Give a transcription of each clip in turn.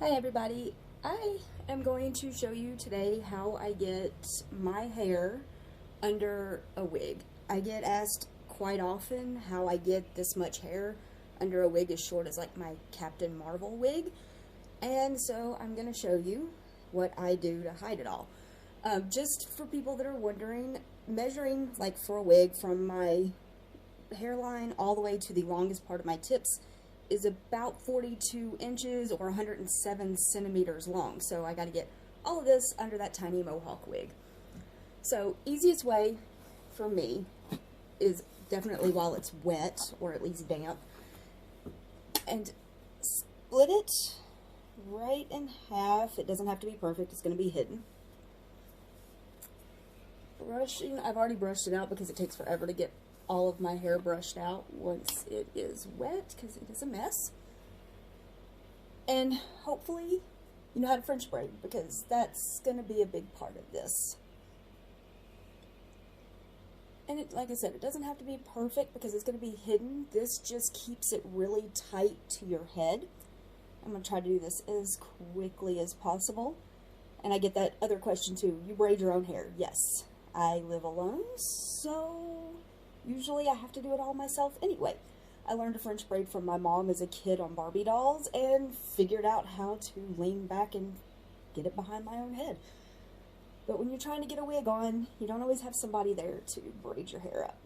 Hi everybody, I am going to show you today how I get my hair under a wig. I get asked quite often how I get this much hair under a wig as short as like my Captain Marvel wig, and so I'm going to show you what I do to hide it all. Just for people that are wondering, measuring like for a wig from my hairline all the way to the longest part of my tips is about 42 inches or 107 centimeters long. So I got to get all of this under that tiny mohawk wig. So easiest way for me is definitely while it's wet or at least damp, and split it right in half. It doesn't have to be perfect, it's going to be hidden. Brushing, I've already brushed it out because it takes forever to get all of my hair brushed out once it is wet because it is a mess. And hopefully you know how to French braid, because that's going to be a big part of this. And it, like I said, it doesn't have to be perfect because it's going to be hidden. This just keeps it really tight to your head. I'm going to try to do this as quickly as possible. And I get that other question too. You braid your own hair? Yes. I live alone, so usually I have to do it all myself anyway. I learned to French braid from my mom as a kid on Barbie dolls and figured out how to lean back and get it behind my own head. But when you're trying to get a wig on, you don't always have somebody there to braid your hair up.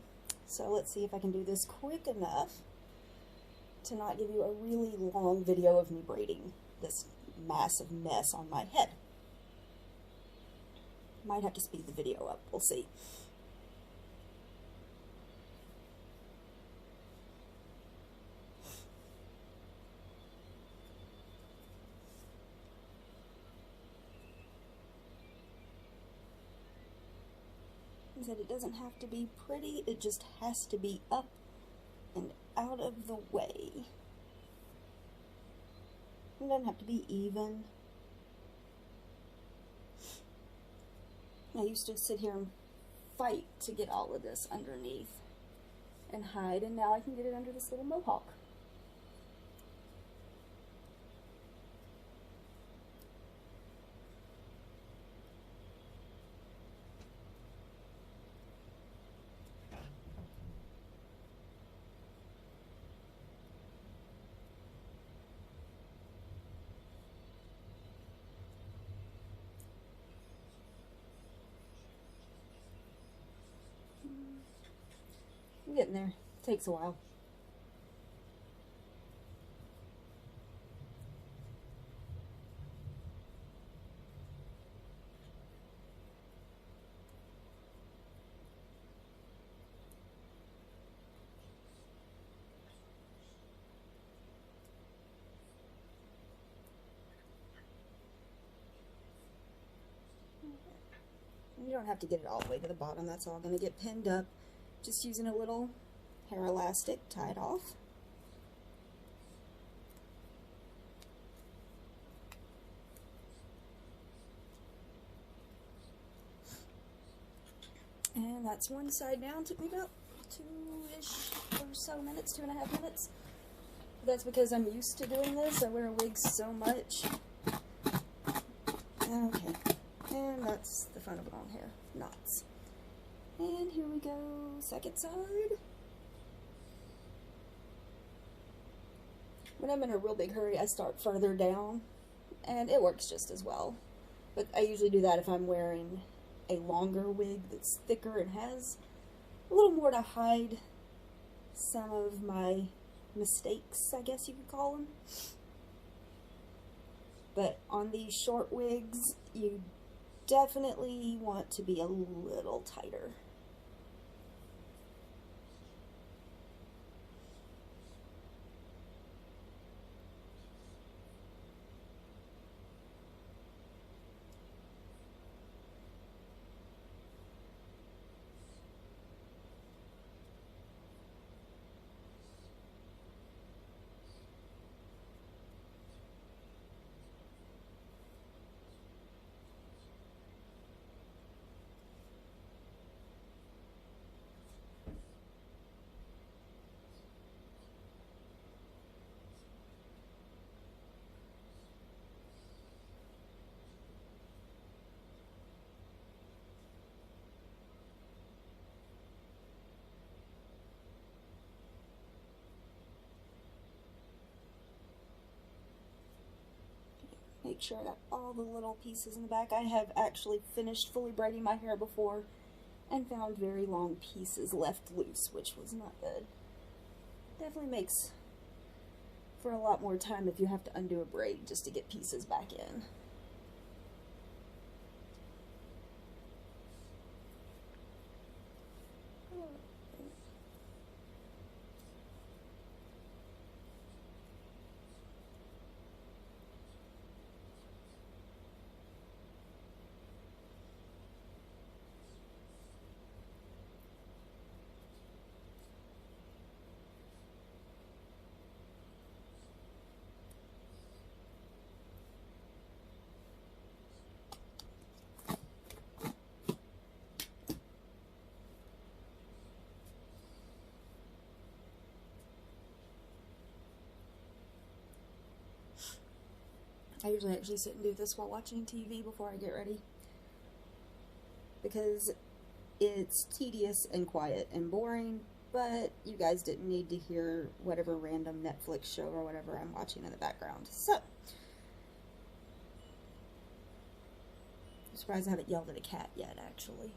So let's see if I can do this quick enough to not give you a really long video of me braiding this massive mess on my head. Might have to speed the video up, we'll see. I said it doesn't have to be pretty, it just has to be up and out of the way. It doesn't have to be even. I used to sit here and fight to get all of this underneath and hide, and now I can get it under this little mohawk. I'm getting there. It takes a while. You don't have to get it all the way to the bottom. That's all going to get pinned up. Just using a little hair elastic, tie it off. And that's one side down. Took me about 2-ish or so minutes, 2.5 minutes. That's because I'm used to doing this. I wear wigs so much. Okay. And that's the front of long hair. Knots. And here we go, second side. When I'm in a real big hurry, I start further down, and it works just as well. But I usually do that if I'm wearing a longer wig that's thicker and has a little more to hide some of my mistakes, I guess you could call them. But on these short wigs, you definitely want to be a little tighter. make sure I got all the little pieces in the back. I have actually finished fully braiding my hair before and found very long pieces left loose, which was not good. Definitely makes for a lot more time if you have to undo a braid just to get pieces back in. I usually actually sit and do this while watching TV before I get ready, because it's tedious and quiet and boring, but you guys didn't need to hear whatever random Netflix show or whatever I'm watching in the background. So, I'm surprised I haven't yelled at a cat yet, actually.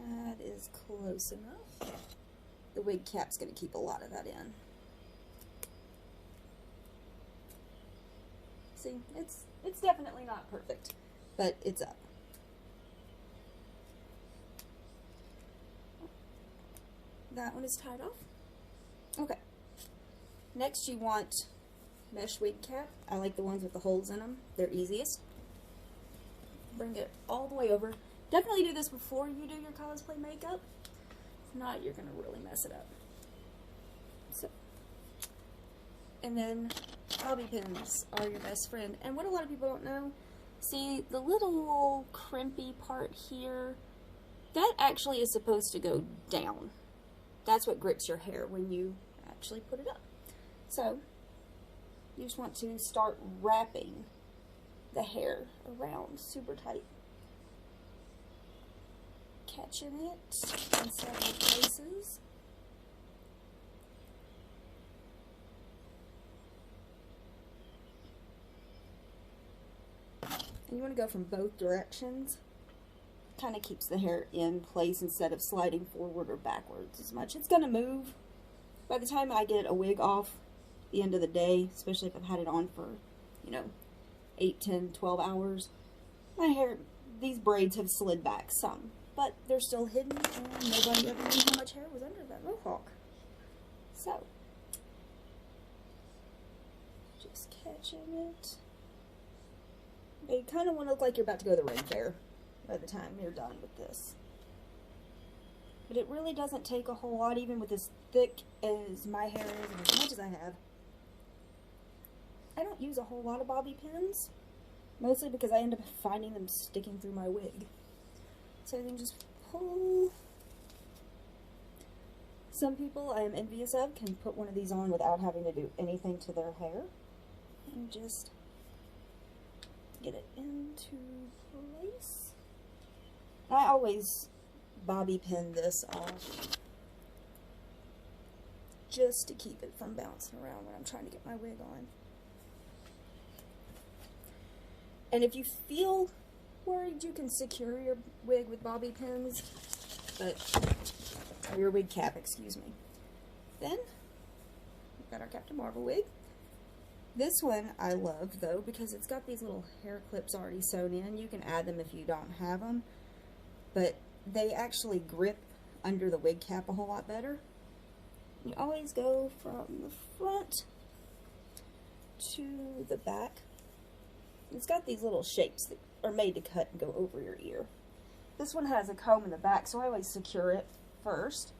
That is close enough. The wig cap's going to keep a lot of that in. See, it's definitely not perfect, but it's up. That one is tied off. Okay. Next you want mesh wig cap. I like the ones with the holes in them. They're easiest. Bring it all the way over. Definitely do this before you do your cosplay makeup. If not, you're going to really mess it up. So, and then bobby pins are your best friend. And what a lot of people don't know, see the little crimpy part here, that actually is supposed to go down. That's what grips your hair when you actually put it up. So, you just want to start wrapping the hair around super tight. Catching it in several places. And you want to go from both directions. Kind of keeps the hair in place instead of sliding forward or backwards as much. It's going to move. By the time I get a wig off at the end of the day, especially if I've had it on for, 8, 10, 12 hours, my hair, these braids have slid back some. But they're still hidden, and nobody ever knew how much hair was under that mohawk. So, just catching it. You kind of want to look like you're about to go to the ring fair by the time you're done with this. But it really doesn't take a whole lot, even with as thick as my hair is and as much as I have. I don't use a whole lot of bobby pins, mostly because I end up finding them sticking through my wig. So then just pull. Some people I am envious of can put one of these on without having to do anything to their hair. And just get it into place. I always bobby pin this off just to keep it from bouncing around when I'm trying to get my wig on. And if you feel worried, you can secure your wig with bobby pins, or your wig cap, excuse me. Then, we've got our Captain Marvel wig. This one I love, though, because it's got these little hair clips already sewn in. You can add them if you don't have them, but they actually grip under the wig cap a whole lot better. You always go from the front to the back. It's got these little shapes that are made to cut and go over your ear. This one has a comb in the back, so I always secure it first.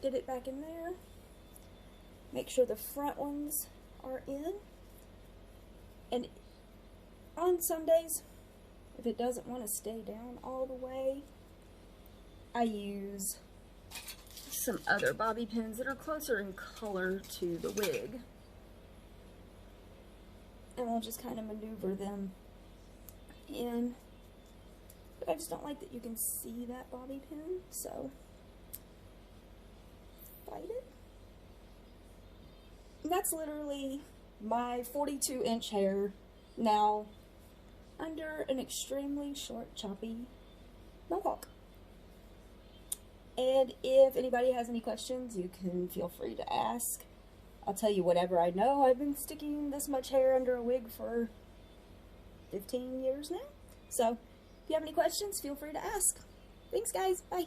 Get it back in there. Make sure the front ones are in. And on some days, if it doesn't want to stay down all the way, I use some other bobby pins that are closer in color to the wig. And I'll just kind of maneuver them in But I just don't like that you can see that bobby pin, so fight it. And that's literally my 42-inch hair now under an extremely short, choppy mohawk. And if anybody has any questions, you can feel free to ask. I'll tell you whatever I know. I've been sticking this much hair under a wig for 15 years now. So if you have any questions, feel free to ask. Thanks, guys. Bye.